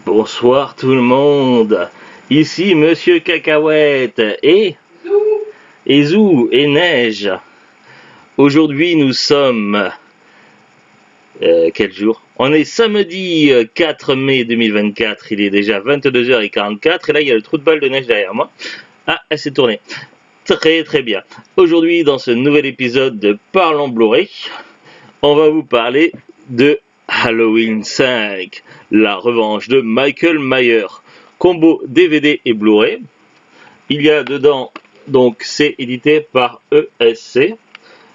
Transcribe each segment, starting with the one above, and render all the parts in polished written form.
Bonsoir tout le monde, ici Monsieur Cacahuète et Zou et Neige. Aujourd'hui nous sommes... quel jour? On est samedi 4 mai 2024, il est déjà 22h44 et là il y a le trou de balle de neige derrière moi. Ah, elle s'est tournée. Très très bien. Aujourd'hui dans ce nouvel épisode de Parlons Blu-ray, on va vous parler de Halloween 5, la revanche de Michael Myers, combo DVD et Blu-ray. Il y a dedans, donc c'est édité par ESC.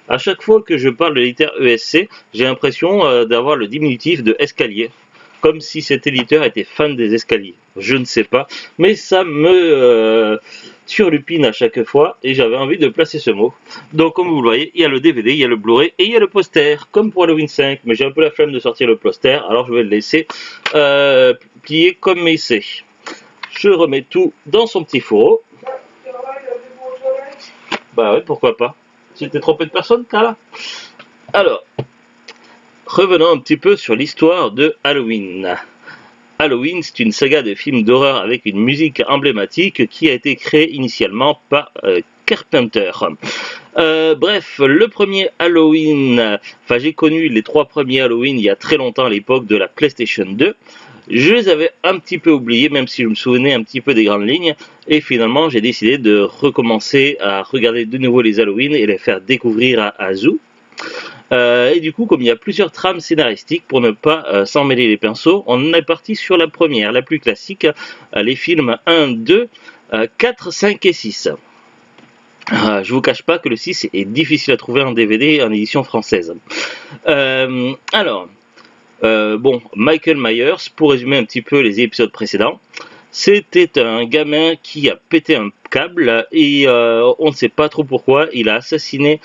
À chaque fois que je parle de l'éditeur ESC, j'ai l'impression d'avoir le diminutif de escalier, comme si cet éditeur était fan des escaliers. Je ne sais pas, mais ça me turlupine à chaque fois et j'avais envie de placer ce mot. Donc comme vous le voyez, il y a le DVD, il y a le Blu-ray et il y a le poster, comme pour Halloween 5, mais j'ai un peu la flemme de sortir le poster, alors je vais le laisser plier comme c'est. Je remets tout dans son petit fourreau. Bah ouais, pourquoi pas. Tu t'es trompé de personne, Carla? Alors, revenons un petit peu sur l'histoire de Halloween. Halloween, c'est une saga de films d'horreur avec une musique emblématique qui a été créée initialement par Carpenter. Bref, le premier Halloween, j'ai connu les 3 premiers Halloween il y a très longtemps à l'époque de la PlayStation 2. Je les avais un petit peu oubliés, même si je me souvenais un petit peu des grandes lignes, et finalement j'ai décidé de recommencer à regarder de nouveau les Halloween et les faire découvrir à Zou. Et du coup, comme il y a plusieurs trames scénaristiques, pour ne pas s'en mêler les pinceaux, on est parti sur la première, la plus classique, les films 1, 2, 4, 5 et 6. Je vous cache pas que le 6 est difficile à trouver en DVD en édition française. Michael Myers, pour résumer un petit peu les épisodes précédents, c'était un gamin qui a pété un câble et on ne sait pas trop pourquoi, il a assassiné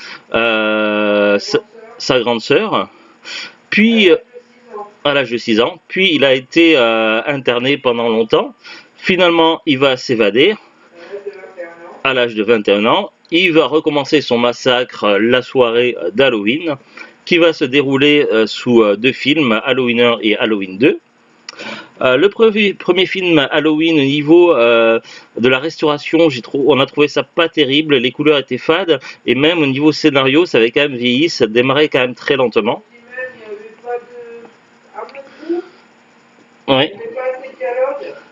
sa grande sœur, puis à l'âge de 6 ans, puis il a été interné pendant longtemps. Finalement, il va s'évader à l'âge de 21 ans. Il va recommencer son massacre la soirée d'Halloween, qui va se dérouler sous 2 films, Halloween 1 et Halloween 2. Le premier film Halloween, au niveau de la restauration, on a trouvé ça pas terrible, les couleurs étaient fades, et même au niveau scénario, ça avait quand même vieilli, ça démarrait quand même très lentement. Oui.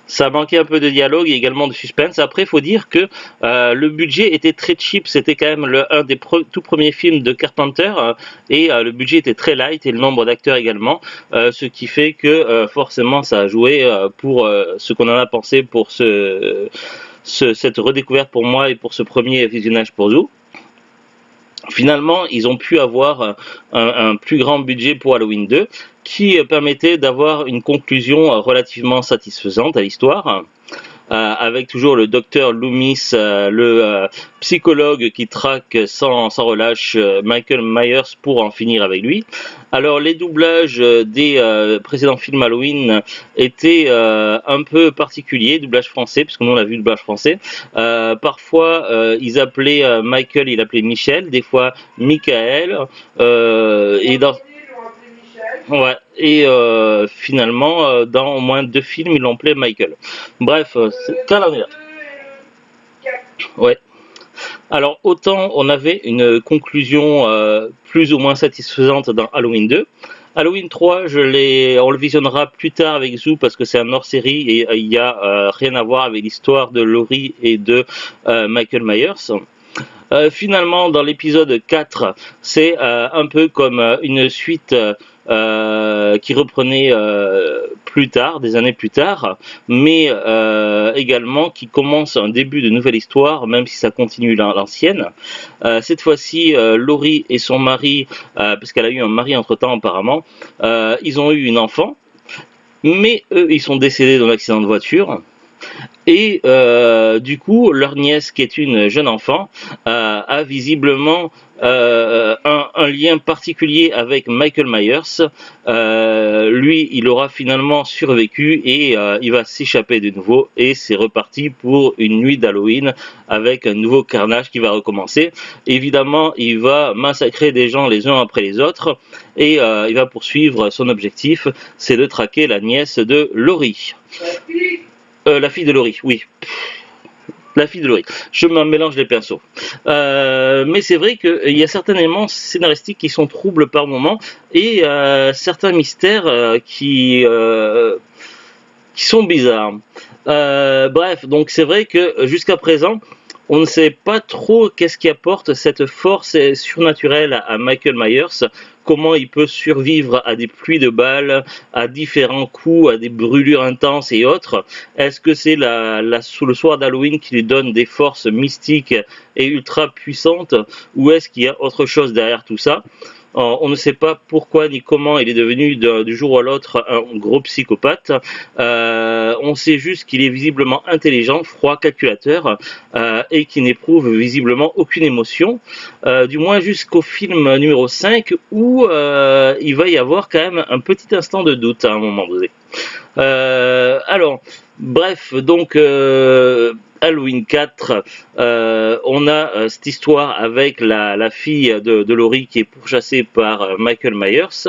Ça manquait un peu de dialogue et également de suspense. Après, il faut dire que le budget était très cheap. C'était quand même un des tout premiers films de Carpenter et le budget était très light et le nombre d'acteurs également. Ce qui fait que forcément, ça a joué pour ce qu'on en a pensé pour cette redécouverte pour moi et pour ce premier visionnage pour Zou. Finalement, ils ont pu avoir un plus grand budget pour Halloween 2 qui permettait d'avoir une conclusion relativement satisfaisante à l'histoire, avec toujours le docteur Loomis, le psychologue qui traque sans relâche Michael Myers pour en finir avec lui. Alors les doublages des précédents films Halloween étaient un peu particuliers, doublage français, puisque nous on a vu le doublage français. Parfois ils appelaient Michael, il appelait Michel, des fois Michael, et dans... Ouais, et finalement, dans au moins 2 films, ils l'ont appelé Michael. Bref, quand on est là. Ouais. Alors, autant on avait une conclusion plus ou moins satisfaisante dans Halloween 2. Halloween 3, on le visionnera plus tard avec Zou parce que c'est un hors-série et il n'y a rien à voir avec l'histoire de Laurie et de Michael Myers. Finalement, dans l'épisode 4, c'est un peu comme une suite qui reprenait plus tard, des années plus tard, mais également qui commence un début de nouvelle histoire, même si ça continue l'ancienne. Cette fois-ci, Laurie et son mari, parce qu'elle a eu un mari entre-temps apparemment, ils ont eu une enfant, mais eux, ils sont décédés dans un accident de voiture. Et du coup, leur nièce, qui est une jeune enfant, a visiblement un lien particulier avec Michael Myers. Lui, il aura finalement survécu et il va s'échapper de nouveau. Et c'est reparti pour une nuit d'Halloween avec un nouveau carnage qui va recommencer. Évidemment, il va massacrer des gens les uns après les autres et il va poursuivre son objectif, c'est de traquer la nièce de Laurie. La fille de Laurie, oui. La fille de Laurie. Je me mélange les pinceaux. Mais c'est vrai qu'il y a certains éléments scénaristiques qui sont troubles par moment et certains mystères qui sont bizarres. Bref, donc c'est vrai que jusqu'à présent, on ne sait pas trop qu'est-ce qui apporte cette force surnaturelle à Michael Myers, comment il peut survivre à des pluies de balles, à différents coups, à des brûlures intenses et autres. Est-ce que c'est sous le soir d'Halloween qui lui donne des forces mystiques et ultra puissantes, ou est-ce qu'il y a autre chose derrière tout ça? On ne sait pas pourquoi ni comment il est devenu du jour à l'autre un gros psychopathe. On sait juste qu'il est visiblement intelligent, froid, calculateur et qui n'éprouve visiblement aucune émotion. Du moins jusqu'au film numéro 5 où il va y avoir quand même un petit instant de doute à un moment donné. Alors, bref, donc Halloween 4, on a cette histoire avec la fille de Laurie qui est pourchassée par Michael Myers.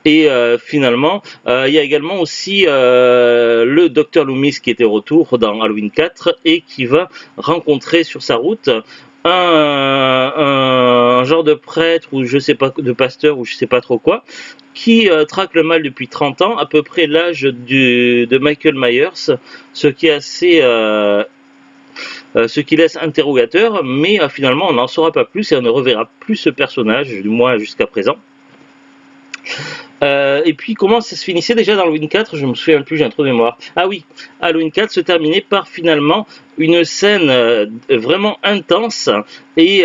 Et finalement, il y a également aussi le docteur Loomis qui était retour dans Halloween 4 et qui va rencontrer sur sa route un genre de prêtre ou je sais pas, de pasteur ou je sais pas trop quoi, qui traque le mal depuis 30 ans, à peu près l'âge de Michael Myers, ce qui est assez ce qui laisse interrogateur, mais finalement on n'en saura pas plus et on ne reverra plus ce personnage, du moins jusqu'à présent. Et puis comment ça se finissait déjà dans Halloween 4, je me souviens plus, j'ai un trou de mémoire. Ah oui, Halloween 4 se terminait par finalement une scène vraiment intense et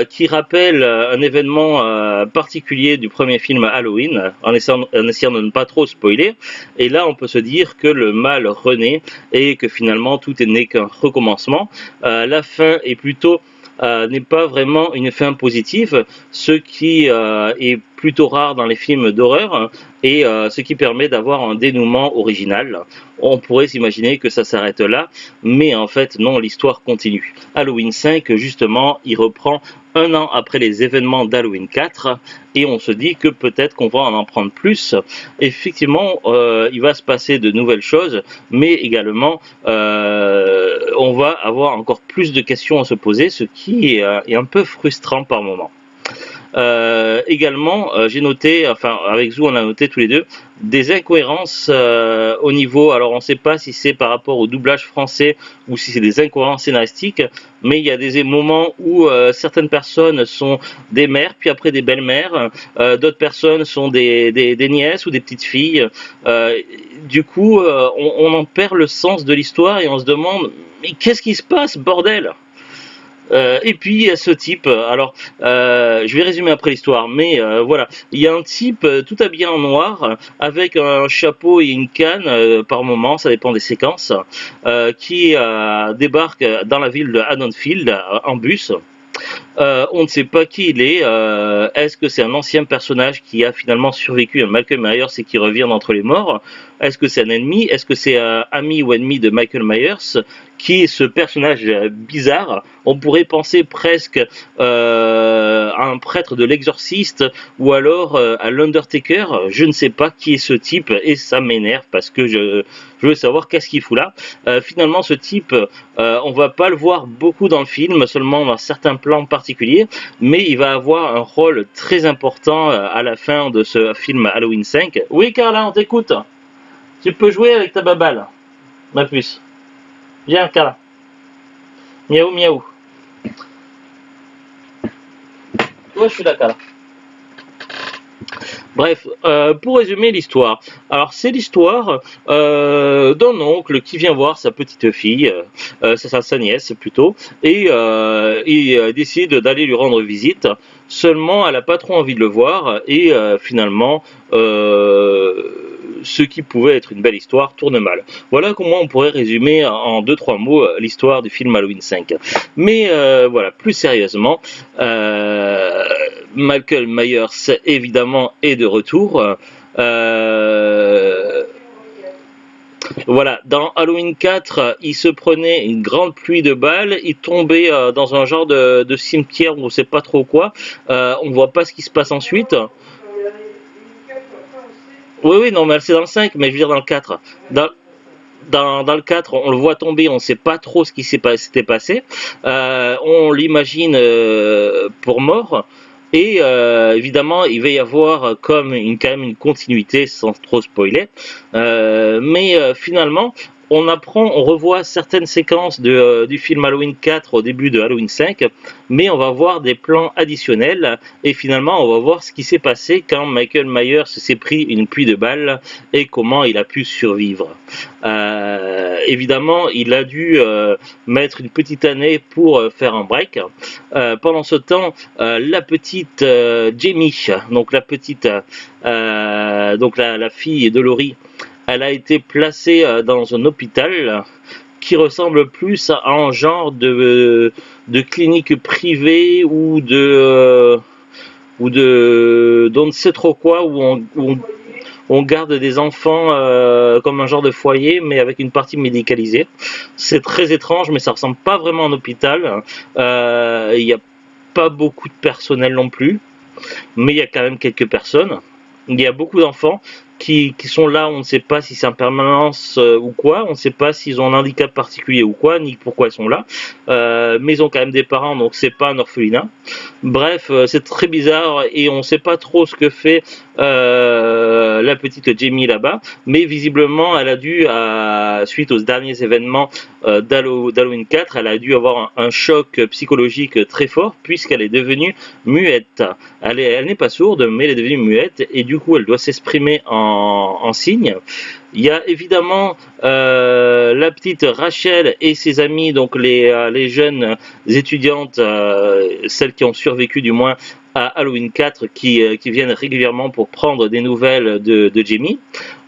qui rappelle un événement particulier du premier film Halloween, en essayant de ne pas trop spoiler. Et là on peut se dire que le mal renaît et que finalement tout n'est qu'un recommencement. La fin est plutôt n'est pas vraiment une fin positive, ce qui est plutôt rare dans les films d'horreur et ce qui permet d'avoir un dénouement original. On pourrait s'imaginer que ça s'arrête là, mais en fait non, l'histoire continue. Halloween 5, justement, il reprend un an après les événements d'Halloween 4 et on se dit que peut-être qu'on va en prendre plus. Effectivement, il va se passer de nouvelles choses, mais également on va avoir encore plus de questions à se poser, ce qui est un peu frustrant par moment. Également, j'ai noté, enfin avec Zou on a noté tous les deux, des incohérences au niveau, alors on ne sait pas si c'est par rapport au doublage français ou si c'est des incohérences scénaristiques, mais il y a des moments où certaines personnes sont des mères, puis après des belles-mères, d'autres personnes sont des nièces ou des petites filles. Du coup, on en perd le sens de l'histoire et on se demande, mais qu'est-ce qui se passe, bordel? Et puis il y a ce type, alors je vais résumer après l'histoire, mais voilà, il y a un type tout habillé en noir, avec un chapeau et une canne par moment, ça dépend des séquences, qui débarque dans la ville de Haddonfield en bus. On ne sait pas qui il est. Est-ce que c'est un ancien personnage qui a finalement survécu à Michael Myers et qui revient d'entre les morts? Est-ce que c'est un ennemi? Est-ce que c'est un ami ou ennemi de Michael Myers? Qui est ce personnage bizarre? On pourrait penser presque à un prêtre de l'exorciste ou alors à l'Undertaker. Je ne sais pas qui est ce type et ça m'énerve parce que je veux savoir qu'est-ce qu'il fout là. Finalement, ce type, on va pas le voir beaucoup dans le film, seulement dans certains plans particuliers, mais il va avoir un rôle très important à la fin de ce film Halloween 5. Oui, Carla, on t'écoute. Tu peux jouer avec ta baballe, ma puce. Viens, Carla. Miaou, miaou. Toi, je suis là, Carla. Bref, pour résumer l'histoire. Alors, c'est l'histoire d'un oncle qui vient voir sa petite fille, sa nièce plutôt, et il décide d'aller lui rendre visite. Seulement, elle n'a pas trop envie de le voir, et finalement, ce qui pouvait être une belle histoire tourne mal. Voilà comment on pourrait résumer en deux trois mots l'histoire du film Halloween 5. Mais voilà, plus sérieusement, Michael Myers évidemment est de retour. Euh, voilà, dans Halloween 4, il se prenait une grande pluie de balles, il tombait dans un genre de cimetière où on ne sait pas trop quoi, on ne voit pas ce qui se passe ensuite. Oui, oui, non, mais c'est dans le 5, mais je veux dire dans le 4. Dans le 4, on le voit tomber, on ne sait pas trop ce qui s'était passé. On l'imagine pour mort. Et évidemment, il va y avoir comme quand même une continuité, sans trop spoiler. Mais finalement, on revoit certaines séquences du film Halloween 4 au début de Halloween 5, mais on va voir des plans additionnels et finalement on va voir ce qui s'est passé quand Michael Myers s'est pris une pluie de balles et comment il a pu survivre. Évidemment, il a dû mettre une petite année pour faire un break. Pendant ce temps, la petite Jamie, donc la fille de Laurie, elle a été placée dans un hôpital qui ressemble plus à un genre de clinique privée ou de d'on ne sait trop quoi où on garde des enfants comme un genre de foyer mais avec une partie médicalisée. C'est très étrange mais ça ressemble pas vraiment à un hôpital. Il n'y a pas beaucoup de personnel non plus, mais il y a quand même quelques personnes. Il y a beaucoup d'enfants qui sont là, on ne sait pas si c'est en permanence ou quoi, on ne sait pas s'ils ont un handicap particulier ou quoi, ni pourquoi ils sont là, mais ils ont quand même des parents, donc c'est pas un orphelinat. Bref, c'est très bizarre et on ne sait pas trop ce que fait la petite Jamie là-bas, mais visiblement elle a dû, suite aux derniers événements d'Halloween 4, elle a dû avoir un choc psychologique très fort puisqu'elle est devenue muette. Elle n'est pas sourde, mais elle est devenue muette et du coup elle doit s'exprimer en signes. Il y a évidemment la petite Rachel et ses amis, donc les jeunes étudiantes, celles qui ont survécu du moins à Halloween 4, qui viennent régulièrement pour prendre des nouvelles de Jamie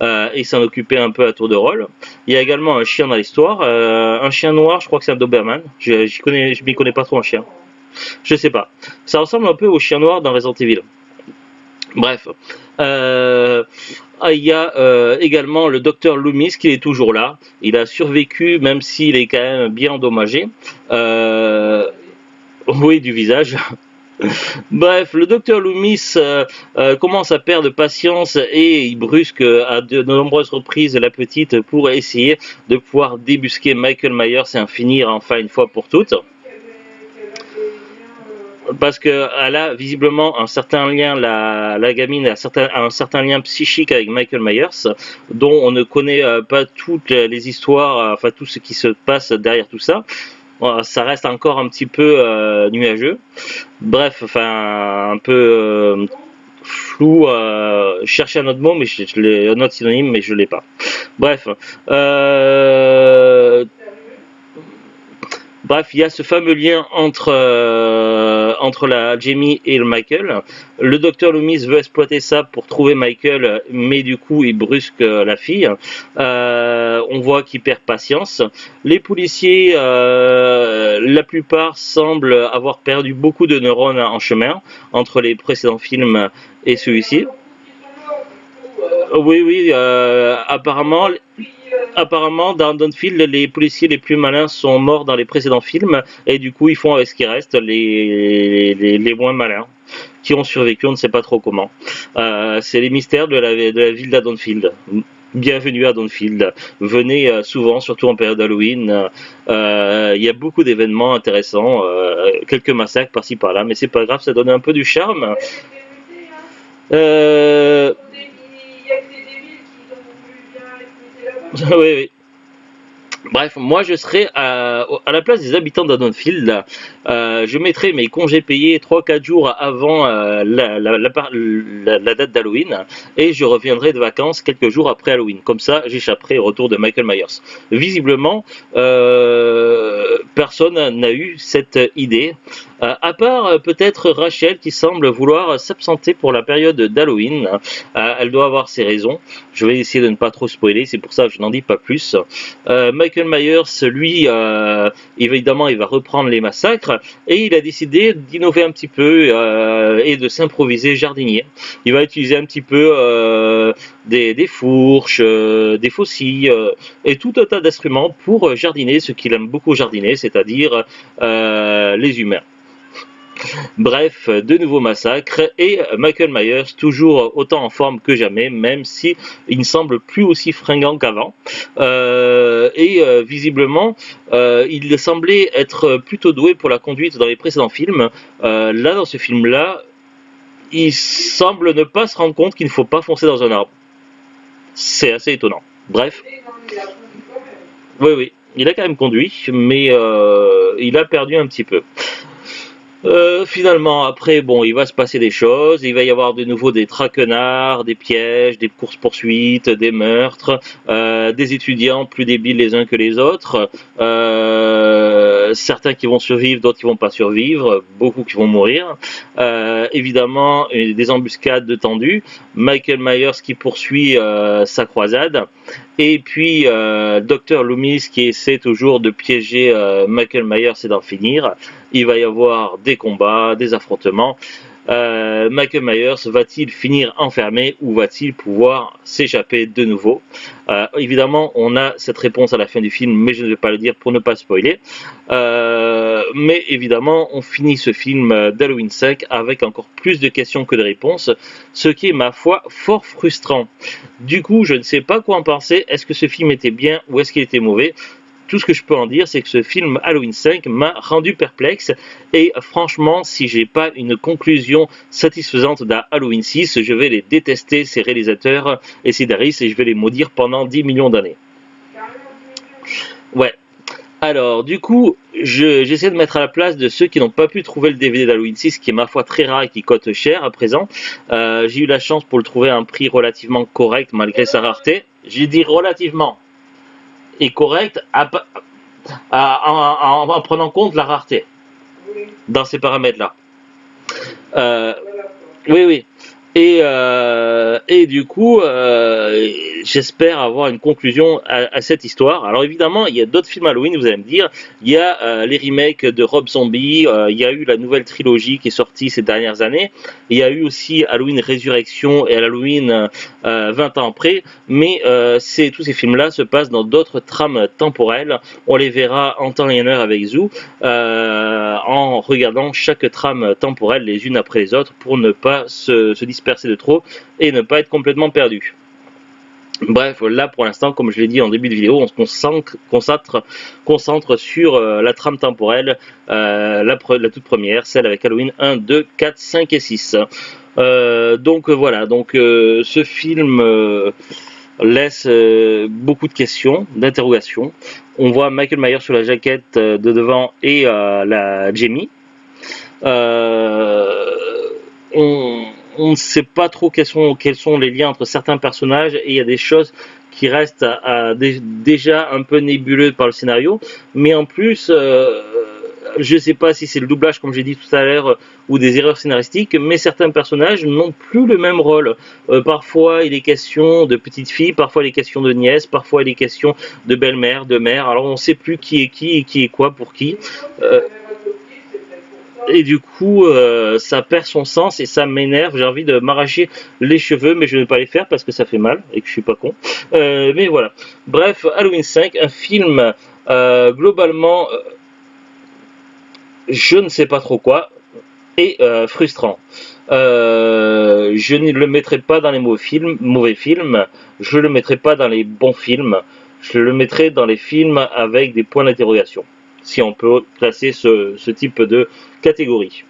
et s'en occuper un peu à tour de rôle. Il y a également un chien dans l'histoire, un chien noir, je crois que c'est un Doberman. Je m'y connais pas trop en chien. Je sais pas. Ça ressemble un peu au chien noir dans Resident Evil. Bref. Il y a également le docteur Loomis qui est toujours là. Il a survécu même s'il est quand même bien endommagé. Oui, du visage. Bref, le docteur Loomis commence à perdre patience et il brusque à de nombreuses reprises la petite pour essayer de pouvoir débusquer Michael Myers et en finir enfin une fois pour toutes. Parce qu'elle a visiblement un certain lien, la gamine a un certain lien psychique avec Michael Myers, dont on ne connaît pas toutes les histoires, enfin tout ce qui se passe derrière tout ça. Ça reste encore un petit peu nuageux. Bref, enfin un peu flou. Chercher un autre mot, mais un autre synonyme, mais je l'ai pas. Bref. Bref, il y a ce fameux lien entre la Jamie et le Michael. Le docteur Loomis veut exploiter ça pour trouver Michael, mais du coup, il brusque la fille. On voit qu'il perd patience. Les policiers, la plupart semblent avoir perdu beaucoup de neurones en chemin entre les précédents films et celui-ci. Oui, oui, apparemment, dans Dawnfield, les policiers les plus malins sont morts dans les précédents films, et du coup, ils font avec ce qui reste les moins malins, qui ont survécu, on ne sait pas trop comment. C'est les mystères de la ville d'Haddonfield. Bienvenue à Dawnfield. Venez souvent, surtout en période Halloween. Il y a beaucoup d'événements intéressants, quelques massacres par-ci par-là, mais c'est pas grave, ça donne un peu du charme. Euh, oui, oui. Bref, moi je serais à la place des habitants d'Haddonfield. Je mettrais mes congés payés 3 4 jours avant la date d'Halloween et je reviendrai de vacances quelques jours après Halloween. Comme ça, j'échapperai au retour de Michael Myers. Visiblement, personne n'a eu cette idée, à part peut-être Rachel qui semble vouloir s'absenter pour la période d'Halloween. Elle doit avoir ses raisons. Je vais essayer de ne pas trop spoiler, c'est pour ça que je n'en dis pas plus. Michael Myers, lui, évidemment, il va reprendre les massacres et il a décidé d'innover un petit peu et de s'improviser jardinier. Il va utiliser un petit peu des fourches, des faucilles et tout un tas d'instruments pour jardiner ce qu'il aime beaucoup jardiner, c'est-à-dire les humains. Bref, de nouveaux massacres et Michael Myers toujours autant en forme que jamais, même si il ne semble plus aussi fringant qu'avant. Visiblement, il semblait être plutôt doué pour la conduite dans les précédents films. Là, dans ce film-là, il semble ne pas se rendre compte qu'il ne faut pas foncer dans un arbre. C'est assez étonnant. Bref. Oui, oui, il a quand même conduit, mais il a perdu un petit peu. Finalement, après, bon, il va se passer des choses. Il va y avoir de nouveau des traquenards, des pièges, des courses-poursuites, des meurtres, des étudiants plus débiles les uns que les autres, certains qui vont survivre, d'autres qui vont pas survivre, beaucoup qui vont mourir. Évidemment, des embuscades de tendues. Michael Myers qui poursuit sa croisade. Et puis, Dr Loomis qui essaie toujours de piéger Michael Myers et d'en finir. Il va y avoir des combats, des affrontements. Michael Myers va-t-il finir enfermé ou va-t-il pouvoir s'échapper de nouveau? Évidemment, on a cette réponse à la fin du film, mais je ne vais pas le dire pour ne pas spoiler. Mais évidemment, on finit ce film d'Halloween 5 avec encore plus de questions que de réponses, ce qui est, ma foi, fort frustrant. Du coup, je ne sais pas quoi en penser. Est-ce que ce film était bien ou est-ce qu'il était mauvais? Tout ce que je peux en dire, c'est que ce film Halloween 5 m'a rendu perplexe et franchement, si j'ai pas une conclusion satisfaisante d'Halloween Halloween 6, je vais les détester, ces réalisateurs et ces scénaristes, et je vais les maudire pendant 10 millions d'années. Ouais. Alors, du coup, j'essaie de mettre à la place de ceux qui n'ont pas pu trouver le DVD d'Halloween 6, qui est ma foi très rare et qui coûte cher à présent. J'ai eu la chance pour le trouver à un prix relativement correct malgré sa rareté. J'ai dit relativement et correct en prenant en compte la rareté dans ces paramètres-là. Euh, oui, oui. Et du coup, j'espère avoir une conclusion à cette histoire. Alors évidemment, il y a d'autres films Halloween, vous allez me dire. Il y a les remakes de Rob Zombie, il y a eu la nouvelle trilogie qui est sortie ces dernières années. Il y a eu aussi Halloween Résurrection et Halloween 20 ans après. Mais tous ces films-là se passent dans d'autres trames temporelles. On les verra en temps et en heure avec Zou, en regardant chaque trame temporelle les unes après les autres pour ne pas se disperser de trop et ne pas être complètement perdu. Bref, là pour l'instant, comme je l'ai dit en début de vidéo, on se concentre sur la trame temporelle, la toute première, celle avec Halloween 1, 2, 4, 5 et 6. Donc voilà, ce film laisse beaucoup de questions, d'interrogations. On voit Michael Myers sur la jaquette de devant et la Jamie. On ne sait pas trop quels sont les liens entre certains personnages et il y a des choses qui restent déjà un peu nébuleuses par le scénario, mais en plus, je ne sais pas si c'est le doublage comme j'ai dit tout à l'heure ou des erreurs scénaristiques, mais certains personnages n'ont plus le même rôle. Parfois il est question de petite fille, parfois il est question de nièce, parfois il est question de belle-mère, de mère, alors on ne sait plus qui est qui et qui est quoi pour qui. Et du coup, ça perd son sens et ça m'énerve. J'ai envie de m'arracher les cheveux, mais je ne vais pas les faire parce que ça fait mal et que je suis pas con. Mais voilà. Bref, Halloween 5, un film globalement, je ne sais pas trop quoi, et frustrant. Je ne le mettrai pas dans les mauvais films. Je le mettrai pas dans les bons films. Je le mettrai dans les films avec des points d'interrogation, si on peut classer ce type de catégorie.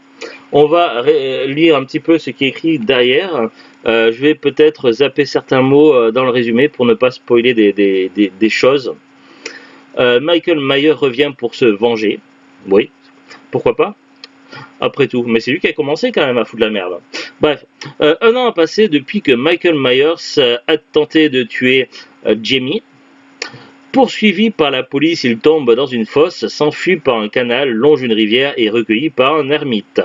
On va lire un petit peu ce qui est écrit derrière. Je vais peut-être zapper certains mots dans le résumé pour ne pas spoiler des choses. Michael Myers revient pour se venger. Oui, pourquoi pas, après tout. Mais c'est lui qui a commencé quand même à foutre la merde. Bref, un an a passé depuis que Michael Myers a tenté de tuer Jamie. Poursuivi par la police, il tombe dans une fosse, s'enfuit par un canal, longe une rivière et est recueilli par un ermite.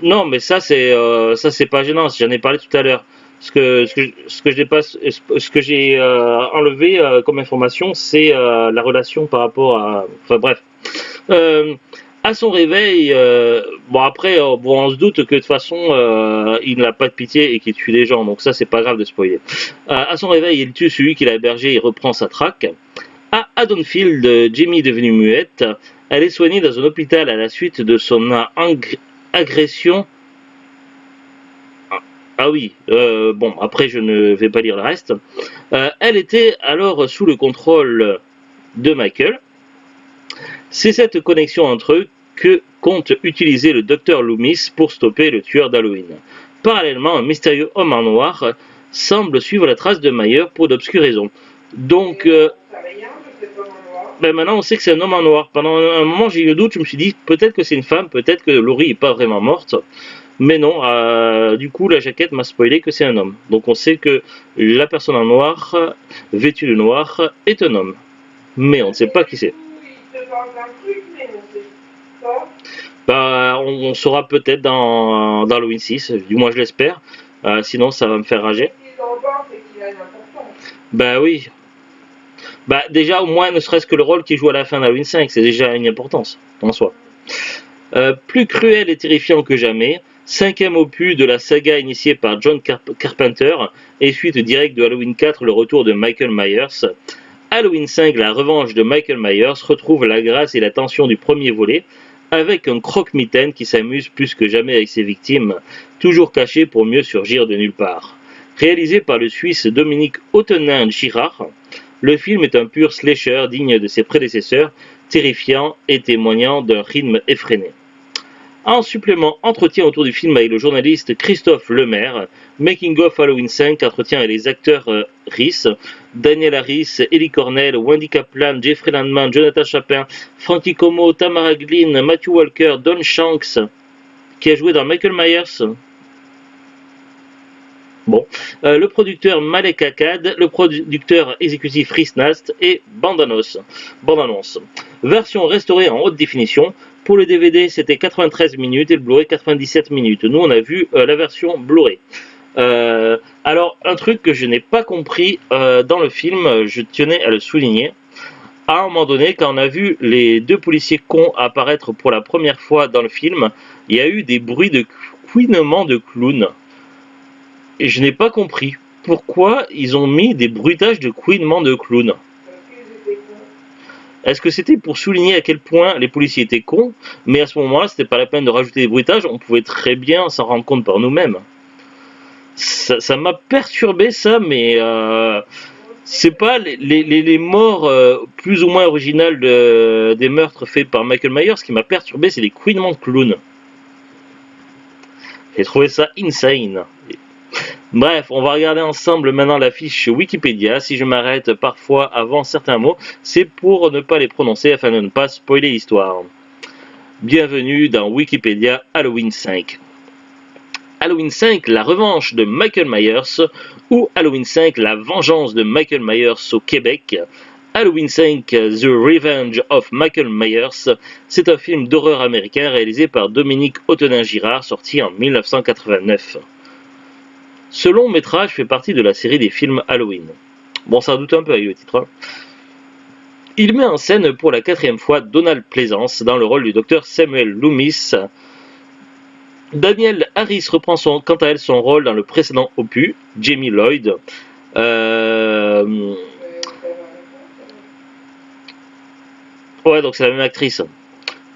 Non, mais ça c'est pas gênant. J'en ai parlé tout à l'heure. Ce que j'ai enlevé comme information, c'est la relation par rapport à. Enfin bref. Euh, à son réveil, bon après, bon, on se doute que de toute façon, il n'a pas de pitié et qu'il tue les gens, donc ça c'est pas grave de spoiler. À son réveil, il tue celui qui l'a hébergé et reprend sa traque. À Haddonfield, Jamie est devenue muette. Elle est soignée dans un hôpital à la suite de son agression. Ah oui, bon, après je ne vais pas lire le reste. Elle était alors sous le contrôle de Michael. C'est cette connexion entre eux que compte utiliser le docteur Loomis pour stopper le tueur d'Halloween. Parallèlement, un mystérieux homme en noir semble suivre la trace de Myers pour d'obscures raisons. Donc, ben maintenant on sait que c'est un homme en noir. Pendant un moment j'ai eu le doute, je me suis dit peut-être que c'est une femme, peut-être que Laurie n'est pas vraiment morte. Mais non, du coup la jaquette m'a spoilé que c'est un homme. Donc on sait que la personne en noir, vêtue de noir, est un homme. Mais on ne sait pas qui c'est. Bah, on saura peut-être dans Halloween 6, du moins je l'espère. Sinon ça va me faire rager. Bah oui. Bah déjà au moins ne serait-ce que le rôle qu'il joue à la fin d'Halloween 5, c'est déjà une importance en soi. Plus cruel et terrifiant que jamais, cinquième opus de la saga initiée par John Carpenter et suite directe de Halloween 4, le retour de Michael Myers. Halloween 5, la revanche de Michael Myers, retrouve la grâce et la tension du premier volet, avec un croque-mitaine qui s'amuse plus que jamais avec ses victimes, toujours cachées pour mieux surgir de nulle part. Réalisé par le Suisse Dominique Ottenin-Girard, le film est un pur slasher digne de ses prédécesseurs, terrifiant et témoignant d'un rythme effréné. En supplément, entretien autour du film avec le journaliste Christophe Lemaire, Making of Halloween 5, entretien avec les acteurs Rhys, Daniel Harris, Ellie Cornell, Wendy Kaplan, Jeffrey Landman, Jonathan Chapin, Frankie Como, Tamara Glynn, Matthew Walker, Don Shanks, qui a joué dans Michael Myers. Bon, le producteur Malek Akkad, le producteur exécutif Rhys Nast et bande-annonce. Version restaurée en haute définition. Pour le DVD, c'était 93 minutes et le Blu-ray 97 minutes. Nous, on a vu la version Blu-ray. Alors, un truc que je n'ai pas compris dans le film, je tenais à le souligner. À un moment donné, quand on a vu les deux policiers cons apparaître pour la première fois dans le film, il y a eu des bruits de couinement de clowns. Et je n'ai pas compris pourquoi ils ont mis des bruitages de couinement de clowns. Est-ce que c'était pour souligner à quel point les policiers étaient cons, mais à ce moment-là, c'était pas la peine de rajouter des bruitages, on pouvait très bien s'en rendre compte par nous-mêmes. Ça m'a perturbé ça, mais c'est pas les morts plus ou moins originales des meurtres faits par Michael Myers. Ce qui m'a perturbé, c'est les couinements de clowns. J'ai trouvé ça insane. Bref, on va regarder ensemble maintenant la fiche Wikipédia. Si je m'arrête parfois avant certains mots, c'est pour ne pas les prononcer afin de ne pas spoiler l'histoire. Bienvenue dans Wikipédia Halloween 5. Halloween 5, la revanche de Michael Myers, ou Halloween 5, la vengeance de Michael Myers au Québec. Halloween 5, The Revenge of Michael Myers, c'est un film d'horreur américain réalisé par Dominique Ottenin-Girard, sorti en 1989. Ce long métrage fait partie de la série des films Halloween. Bon, ça doute un peu avec le titre. Il met en scène pour la 4e fois Donald Pleasence dans le rôle du docteur Samuel Loomis. Daniel Harris reprend quant à elle son rôle dans le précédent opus, Jamie Lloyd. Ouais, donc c'est la même actrice.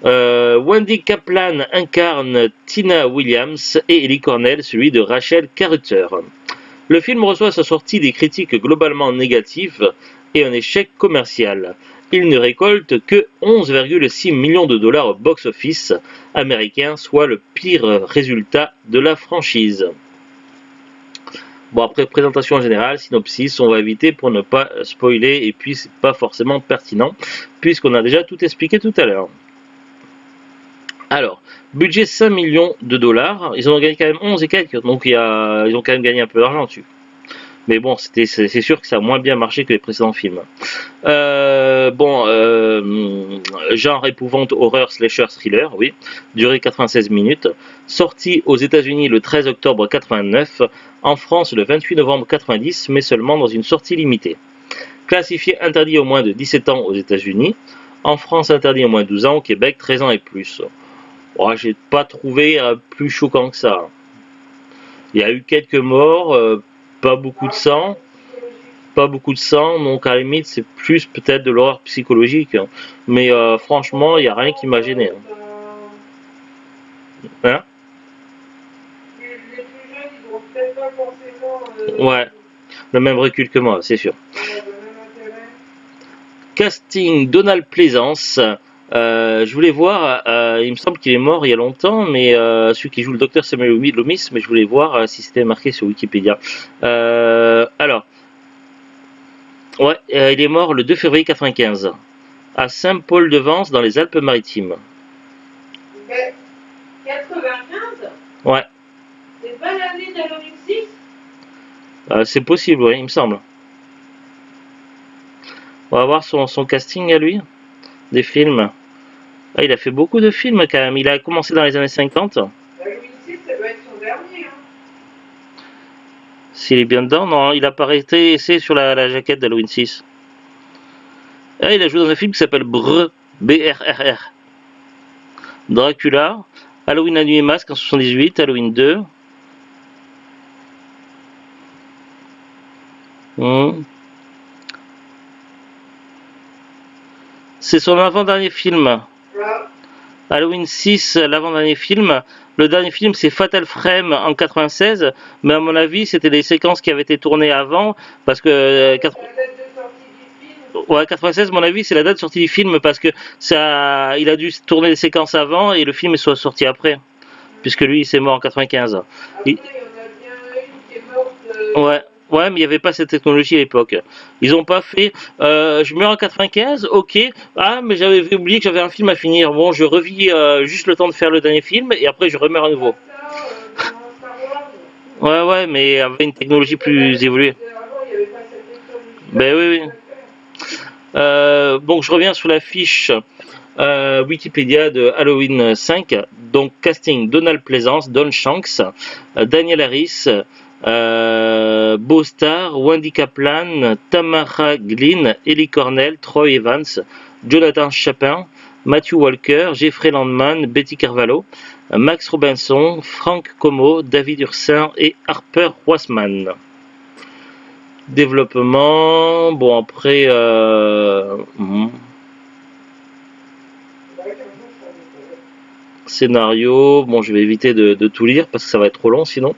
Wendy Kaplan incarne Tina Williams et Ellie Cornell, celui de Rachel Carruter. Le film reçoit à sa sortie des critiques globalement négatives et un échec commercial. Il ne récolte que 11,6 millions de dollars au box-office américain, soit le pire résultat de la franchise. Bon, après, présentation générale, synopsis, on va éviter pour ne pas spoiler, et puis c'est pas forcément pertinent, puisqu'on a déjà tout expliqué tout à l'heure. Alors, budget 5 millions de dollars, ils en ont gagné quand même 11 et quelques, donc ils ont quand même gagné un peu d'argent dessus. Mais bon, c'est sûr que ça a moins bien marché que les précédents films. Genre épouvante, horreur, slasher, thriller, oui. Durée 96 minutes. Sorti aux États-Unis le 13 octobre 89, en France le 28 novembre 90, mais seulement dans une sortie limitée. Classifié interdit au moins de 17 ans aux États-Unis. En France, interdit au moins de 12 ans, au Québec, 13 ans et plus. Oh, j'ai pas trouvé plus choquant que ça. Il y a eu quelques morts, pas beaucoup de sang. Pas beaucoup de sang, donc à la limite c'est plus peut-être de l'horreur psychologique. Mais franchement, il n'y a rien qui m'a gêné. Hein? Ouais, le même recul que moi, c'est sûr. Casting Donald Pleasance. Je voulais voir, il me semble qu'il est mort il y a longtemps, mais celui qui joue le docteur Samuel Loomis, mais je voulais voir si c'était marqué sur Wikipédia. Alors, ouais, il est mort le 2 février 95, à Saint-Paul-de-Vence, dans les Alpes-Maritimes. 95? Ouais. C'est pas l'année d'Halloween 6? C'est possible, oui, il me semble. On va voir son casting à lui, des films. Ah, il a fait beaucoup de films quand même. Il a commencé dans les années 50. Halloween 6, ça doit être son dernier. Hein. S'il est bien dedans, non, il apparaît sur la jaquette d'Halloween 6. Ah, il a joué dans un film qui s'appelle BRRR. Dracula, Halloween la nuit et masque en 78, Halloween 2. C'est son avant-dernier film. Halloween 6, l'avant-dernier film. Le dernier film, c'est Fatal Frame en 96, mais à mon avis, c'était des séquences qui avaient été tournées avant, parce que... Ouais, 96, à mon avis, c'est la date de sortie du film, parce que il a dû tourner des séquences avant, et le film soit sorti après, puisque lui, il s'est mort en 95. Après, il y en a bien une qui est morte... Ouais. Ouais, mais il n'y avait pas cette technologie à l'époque. Ils n'ont pas fait. Je meurs en 95, ok. Ah, mais j'avais oublié que j'avais un film à finir. Bon, je revis juste le temps de faire le dernier film et après je remeurs à nouveau. Ouais, mais il y avait une technologie plus évoluée. Ben oui. Bon, je reviens sur la fiche Wikipédia de Halloween 5. Donc, casting Donald Pleasance, Don Shanks, Daniel Harris. Beau Star, Wendy Kaplan, Tamara Glynn, Ellie Cornell, Troy Evans, Jonathan Chapin, Matthew Walker, Jeffrey Landman, Betty Carvalho, Max Robinson, Frank Como, David Ursin et Harper Wassman. Développement, bon après... Scénario, bon je vais éviter de tout lire parce que ça va être trop long sinon.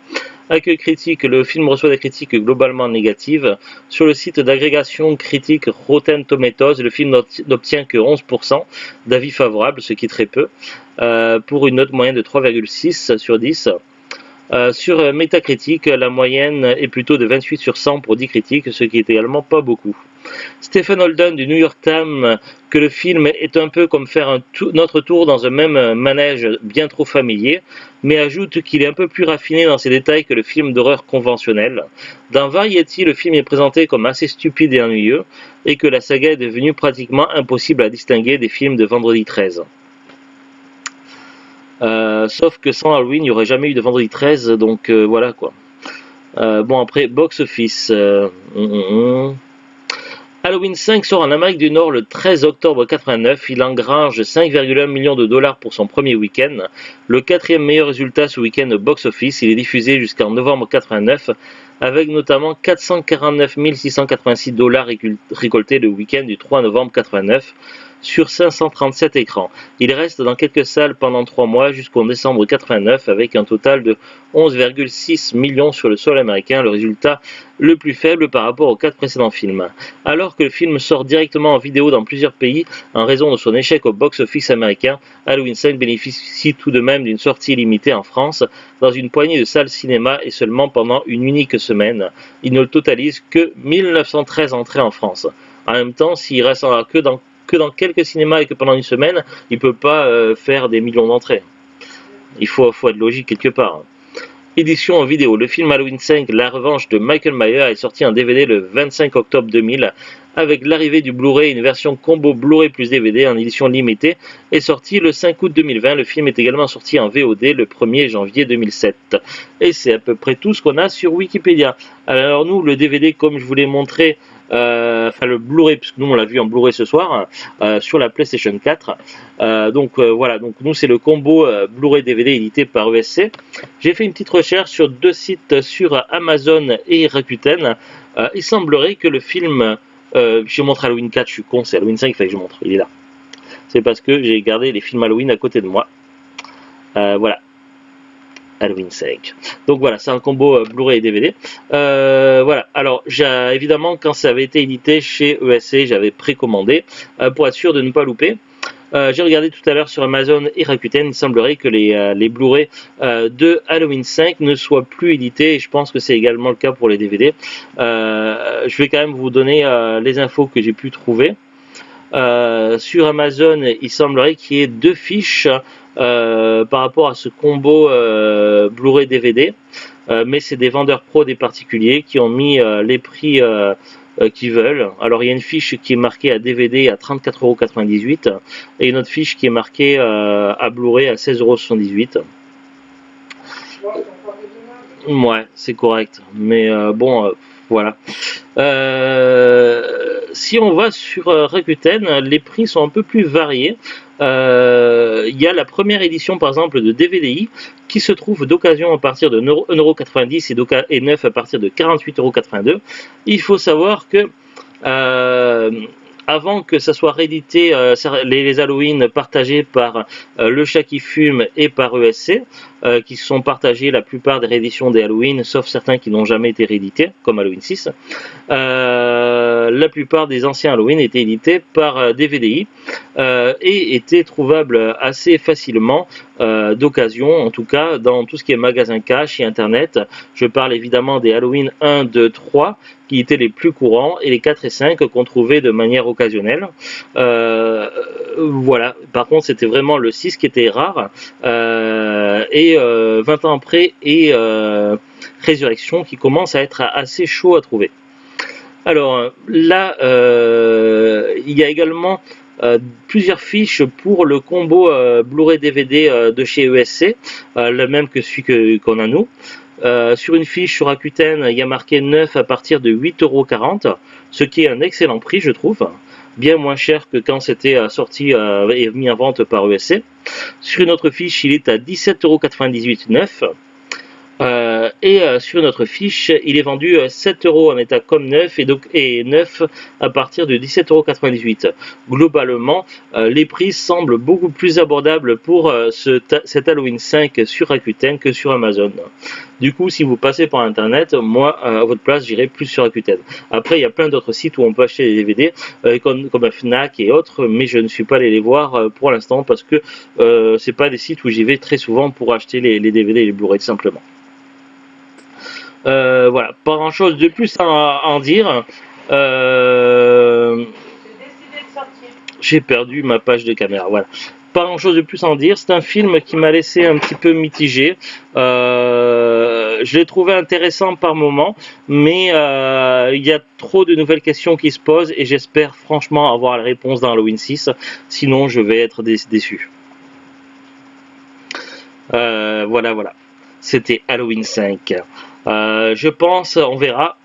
Accueil critique, le film reçoit des critiques globalement négatives. Sur le site d'agrégation critique Rotten Tomatoes, le film n'obtient que 11% d'avis favorables, ce qui est très peu, pour une note moyenne de 3,6 sur 10. Sur Metacritic, la moyenne est plutôt de 28 sur 100 pour 10 critiques, ce qui est également pas beaucoup. Stephen Holden du New York Times que le film est un peu comme faire notre tour dans un même manège bien trop familier, mais ajoute qu'il est un peu plus raffiné dans ses détails que le film d'horreur conventionnel. Dans Variety, le film est présenté comme assez stupide et ennuyeux, et que la saga est devenue pratiquement impossible à distinguer des films de Vendredi 13. Sauf que sans Halloween, il n'y aurait jamais eu de Vendredi 13, donc voilà quoi. Bon après, box office. Halloween 5 sort en Amérique du Nord le 13 octobre 89. Il engrange 5,1 millions de dollars pour son premier week-end. Le quatrième meilleur résultat ce week-end au box-office. Il est diffusé jusqu'en novembre 89, avec notamment 449 686 dollars récoltés le week-end du 3 novembre 89. sur 537 écrans. Il reste dans quelques salles pendant 3 mois jusqu'en décembre 89 avec un total de 11,6 millions sur le sol américain, le résultat le plus faible par rapport aux 4 précédents films. Alors que le film sort directement en vidéo dans plusieurs pays en raison de son échec au box-office américain, Halloween 5 bénéficie tout de même d'une sortie limitée en France dans une poignée de salles cinéma et seulement pendant une unique semaine. Il ne totalise que 1913 entrées en France. En même temps, s'il restera que dans quelques cinémas et que pendant une semaine, il ne peut pas faire des millions d'entrées. Il faut être logique quelque part. Édition en vidéo. Le film Halloween 5, La Revanche de Michael Myers est sorti en DVD le 25 octobre 2000. Avec l'arrivée du Blu-ray, une version combo Blu-ray plus DVD en édition limitée est sortie le 5 août 2020. Le film est également sorti en VOD le 1er janvier 2007. Et c'est à peu près tout ce qu'on a sur Wikipédia. Alors nous, le DVD, comme je vous l'ai montré, le Blu-ray, puisque nous on l'a vu en Blu-ray ce soir, sur la PlayStation 4. Voilà, donc nous c'est le combo Blu-ray DVD édité par ESC. J'ai fait une petite recherche sur 2 sites sur Amazon et Rakuten. Il semblerait que le film, je montre Halloween 4, je suis con, c'est Halloween 5, il fallait que je montre, il est là. C'est parce que j'ai gardé les films Halloween à côté de moi. Voilà. Halloween 5. Donc voilà, c'est un combo Blu-ray et DVD. Voilà, alors évidemment, quand ça avait été édité chez ESC, j'avais précommandé pour être sûr de ne pas louper. J'ai regardé tout à l'heure sur Amazon et Rakuten, il semblerait que les Blu-ray de Halloween 5 ne soient plus édités, et je pense que c'est également le cas pour les DVD. Je vais quand même vous donner les infos que j'ai pu trouver. Sur Amazon, il semblerait qu'il y ait 2 fiches par rapport à ce combo Blu-ray DVD, mais c'est des vendeurs pro, des particuliers qui ont mis les prix qu'ils veulent. Alors il y a une fiche qui est marquée à DVD à 34,98 € et une autre fiche qui est marquée à Blu-ray à 16,78 €. Ouais, c'est correct, mais bon, voilà. Si on va sur Rakuten, les prix sont un peu plus variés. Il y a la première édition par exemple de DVDI qui se trouve d'occasion à partir de 1,90 € et neuf à partir de 48,82 €. Il faut savoir que avant que ça soit réédité, les Halloween partagés par Le Chat qui Fume et par ESC, qui sont partagés la plupart des rééditions des Halloween, sauf certains qui n'ont jamais été réédités, comme Halloween 6. La plupart des anciens Halloween étaient édités par DVDI et étaient trouvables assez facilement d'occasion, en tout cas dans tout ce qui est magasin cash et internet. Je parle évidemment des Halloween 1, 2, 3 qui étaient les plus courants et les 4 et 5 qu'on trouvait de manière occasionnelle. Voilà, par contre c'était vraiment le 6 qui était rare et 20 ans après et Résurrection qui commence à être assez chaud à trouver. Alors là, il y a également plusieurs fiches pour le combo Blu-ray DVD de chez ESC, le même que celui qu'on a nous. Sur une fiche sur Rakuten, il y a marqué 9 à partir de 8,40 €, ce qui est un excellent prix, je trouve. Bien moins cher que quand c'était sorti et mis en vente par ESC. Sur une autre fiche, il est à 17,98 €, sur notre fiche, il est vendu 7 € en état comme neuf et neuf à partir de 17,98 €. Globalement, les prix semblent beaucoup plus abordables pour cet Halloween 5 sur Rakuten que sur Amazon. Du coup, si vous passez par internet, moi, à votre place, j'irai plus sur Rakuten. Après, il y a plein d'autres sites où on peut acheter des DVD, comme Fnac et autres, mais je ne suis pas allé les voir pour l'instant parce que c'est pas des sites où j'y vais très souvent pour acheter les DVD et les Blu-ray, tout simplement. Voilà, pas grand chose de plus à en dire. J'ai perdu ma page de caméra, voilà. Pas grand chose de plus à en dire. C'est un film qui m'a laissé un petit peu mitigé. Je l'ai trouvé intéressant par moments, mais il y a trop de nouvelles questions qui se posent et j'espère franchement avoir la réponse dans Halloween 6. Sinon, je vais être déçu. Voilà. C'était Halloween 5. Je pense, on verra.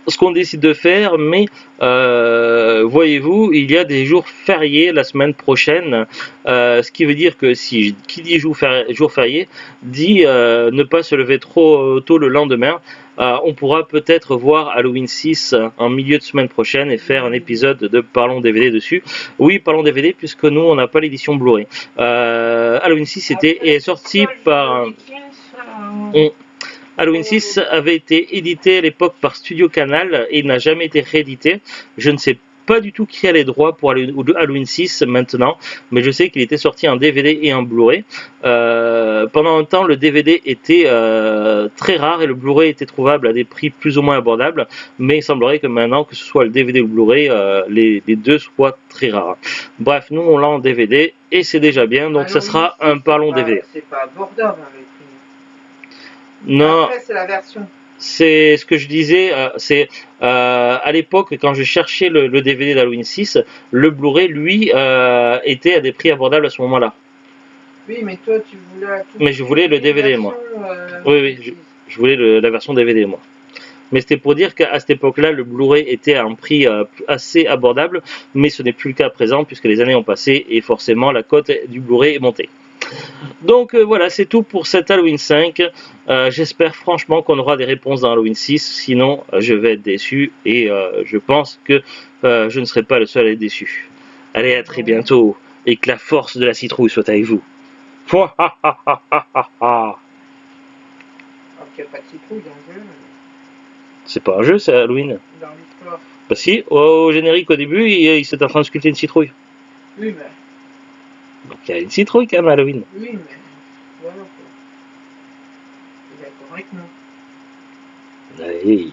ce qu'on décide de faire, mais voyez-vous, il y a des jours fériés la semaine prochaine, ce qui veut dire que si qui dit jour férié dit ne pas se lever trop tôt le lendemain. On pourra peut-être voir Halloween 6 en milieu de semaine prochaine et faire un épisode de Parlons DVD dessus. Oui, Parlons DVD, puisque nous, on n'a pas l'édition Blu-ray. Halloween 6 est sorti par... Halloween 6 avait été édité à l'époque par Studio Canal et n'a jamais été réédité. Je ne sais pas du tout qui a les droits pour Halloween 6 maintenant, mais je sais qu'il était sorti en DVD et en Blu-ray. Pendant un temps, le DVD était très rare et le Blu-ray était trouvable à des prix plus ou moins abordables, mais il semblerait que maintenant, que ce soit le DVD ou le Blu-ray, les deux soient très rares. Bref, nous on l'a en DVD et c'est déjà bien, donc ça sera un Parlons DVD. C'est pas abordable avec lui. Non. Après, c'est la version. C'est ce que je disais, c'est à l'époque quand je cherchais le DVD d'Halloween 6, le Blu-ray lui était à des prix abordables à ce moment-là. Oui, mais toi tu voulais. Mais je voulais le DVD moi. Oui, je voulais la version DVD moi. Mais c'était pour dire qu'à cette époque-là, le Blu-ray était à un prix assez abordable, mais ce n'est plus le cas à présent puisque les années ont passé et forcément la cote du Blu-ray est montée. Donc voilà, c'est tout pour cet Halloween 5. J'espère franchement qu'on aura des réponses dans Halloween 6, sinon je vais être déçu et je pense que je ne serai pas le seul à être déçu. Allez, à très bientôt et que la force de la citrouille soit avec vous. Alors qu'il n'y a pas de citrouille dans le jeu. C'est pas un jeu, c'est Halloween. Dans l'histoire. Bah si, au générique au début, il s'est en train de sculpter une citrouille. Oui, mais. Donc il y a une citrouille quand même à Halloween. Oui, mais. Voilà quoi. Il est d'accord avec nous. Allez.